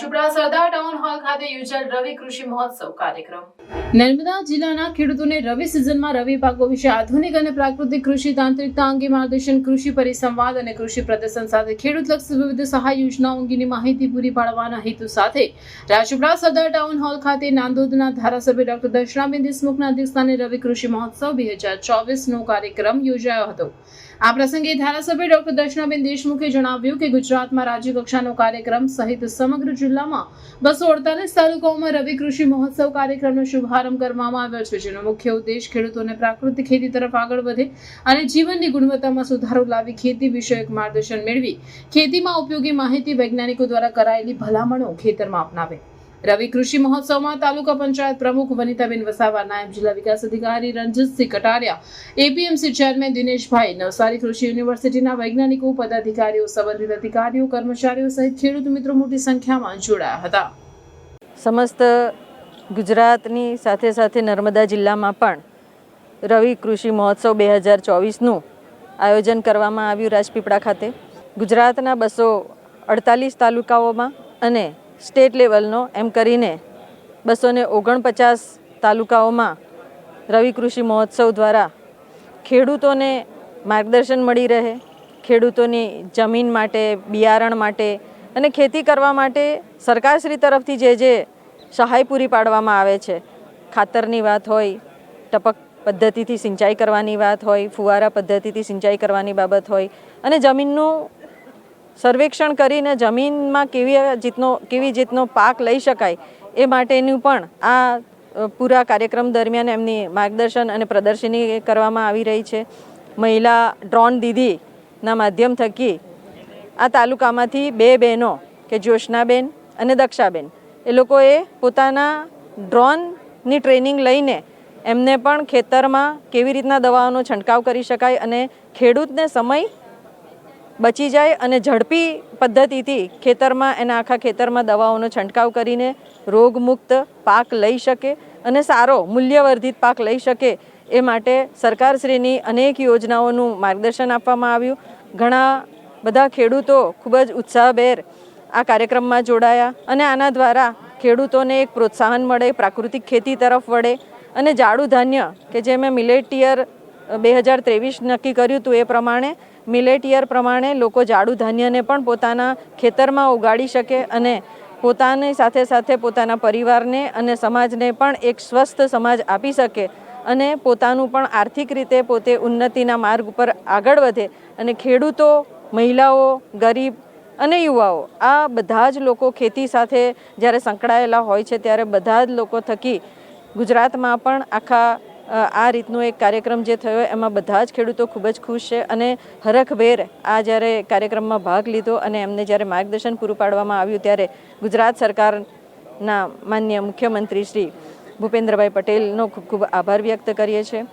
રાજપીપળા સરદાર town hall ખાતે યોજાયેલ રવિ કૃષિ મહોત્સવ કાર્યક્રમ. નર્મદા જિલ્લાના ખેડૂતોને રવિ સિઝનમાં રવિ પાકો વિશે આધુનિક અને પ્રાકૃતિક કૃષિ તાંત્રિકતા અંગે માર્ગદર્શન, કૃષિ પરિસંવાદ અને કૃષિ પ્રદર્શન સાથે ખેડૂતલક્ષી વિવિધ સહાય યોજનાઓ અંગેની માહિતી પૂરી પાડવાના હેતુ સાથે રાજપીપળા સરદાર ટાઉન હોલ ખાતે નાંદોદના ધારાસભ્ય ડોક્ટર દર્શનાબેન દેશમુખના અધ્યક્ષસ્થાને રવિ કૃષિ મહોત્સવ 2024નો કાર્યક્રમ યોજાયો હતો. આ પ્રસંગે ધારાસભ્ય ડોક્ટર દર્શનાબેન દેશમુખે જણાવ્યું કે ગુજરાતમાં રાજ્ય કક્ષાનો કાર્યક્રમ સહિત સમગ્ર જિલ્લામાં 248 તાલુકાઓમાં રવિ કૃષિ મહોત્સવ કાર્યક્રમનો શુભારંભ કરવામાં આવ્યો છે, જેનો મુખ્ય ઉદ્દેશ ખેડૂતોને પ્રાકૃતિક ખેતી તરફ આગળ વધે અને જીવનની ગુણવત્તામાં સુધારો લાવી ખેતી વિષયક માર્ગદર્શન મેળવી ખેતીમાં ઉપયોગી માહિતી વૈજ્ઞાનિકો દ્વારા કરાયેલી ભલામણો ખેતરમાં અપનાવે. રવિ કૃષિ મહોત્સવમાં તાલુકા પંચાયત પ્રમુખ વનિતાબેન વસાવા, નાયબ જિલ્લા વિકાસ અધિકારી રણજીતસિંહ કટારિયા, એપીએમસી ચેરમેન દિનેશભાઈ, નવસારી કૃષિ યુનિવર્સિટીના વૈજ્ઞાનિકો, પદાધિકારીઓ, સંબંધિત અધિકારીઓ, કર્મચારીઓ સહિત ખેડૂત મિત્રો મોટી સંખ્યામાં જોડાયા હતા. સમસ્ત ગુજરાતની સાથે સાથે નર્મદા જિલ્લામાં પણ રવિ કૃષિ મહોત્સવ 2024નું આયોજન કરવામાં આવ્યું રાજપીપળા ખાતે. ગુજરાતના 248 તાલુકાઓમાં અને સ્ટેટ લેવલનો એમ કરીને 249 તાલુકાઓમાં રવિ કૃષિ મહોત્સવ દ્વારા ખેડૂતોને માર્ગદર્શન મળી રહે, ખેડૂતોની જમીન માટે, બિયારણ માટે અને ખેતી કરવા માટે સરકારશ્રી તરફથી જે સહાય પૂરી પાડવામાં આવે છે, ખાતરની વાત હોય, ટપક પદ્ધતિથી સિંચાઈ કરવાની વાત હોય, ફુવારા પદ્ધતિથી સિંચાઈ કરવાની બાબત હોય અને જમીનનું સર્વેક્ષણ કરીને જમીનમાં કેવી રીતનો પાક લઈ શકાય એ માટેનું પણ આ પૂરા કાર્યક્રમ દરમિયાન એમની માર્ગદર્શન અને પ્રદર્શની કરવામાં આવી રહી છે. મહિલા ડ્રોન દીદીના માધ્યમ થકી આ તાલુકામાંથી 2 બહેનો કે જ્યોત્સનાબેન અને દક્ષાબેન એ લોકોએ પોતાના ડ્રોનની ટ્રેનિંગ લઈને એમને પણ ખેતરમાં કેવી રીતના દવાઓનો છંટકાવ કરી શકાય અને ખેડૂતને સમય બચી જાય અને ઝડપી પદ્ધતિથી ખેતરમાં આખા ખેતરમાં દવાઓનો છંટકાવ કરીને રોગમુક્ત પાક લઈ શકે અને સારો મૂલ્યવર્ધિત પાક લઈ શકે એ માટે સરકારશ્રીની અનેક યોજનાઓનું માર્ગદર્શન આપવામાં આવ્યું. ઘણા બધા ખેડૂતો ખૂબ જ ઉત્સાહભેર આ કાર્યક્રમમાં જોડાયા અને આના દ્વારા ખેડૂતોને એક પ્રોત્સાહન મળે, પ્રાકૃતિક ખેતી તરફ વળે અને જાડું ધાન્ય કે જે મેં મિલેટ યર 2023 નક્કી કર્યું હતું એ પ્રમાણે મિલેટ યર પ્રમાણે લોકો જાડું ધાન્યને પણ પોતાના ખેતરમાં ઉગાડી શકે અને પોતાની સાથે સાથે પોતાના પરિવારને અને સમાજને પણ એક સ્વસ્થ સમાજ આપી શકે અને પોતાનું પણ આર્થિક રીતે પોતે ઉન્નતિના માર્ગ ઉપર આગળ વધે અને ખેડૂતો, મહિલાઓ, ગરીબ અને યુવાઓ આ બધા જ લોકો ખેતી સાથે જ્યારે સંકળાયેલા હોય છે ત્યારે બધા જ લોકો થકી ગુજરાતમાં પણ આ રીતનો એક કાર્યક્રમ જે થયો એમાં બધા જ ખેડૂતો ખૂબ જ ખુશ છે અને હરખભેર આ જ્યારે કાર્યક્રમમાં ભાગ લીધો અને એમને જ્યારે માર્ગદર્શન પૂરું પાડવામાં આવ્યું ત્યારે ગુજરાત સરકારના માનનીય મુખ્યમંત્રી શ્રી ભૂપેન્દ્રભાઈ પટેલનો ખૂબ ખૂબ આભાર વ્યક્ત કરીએ છીએ.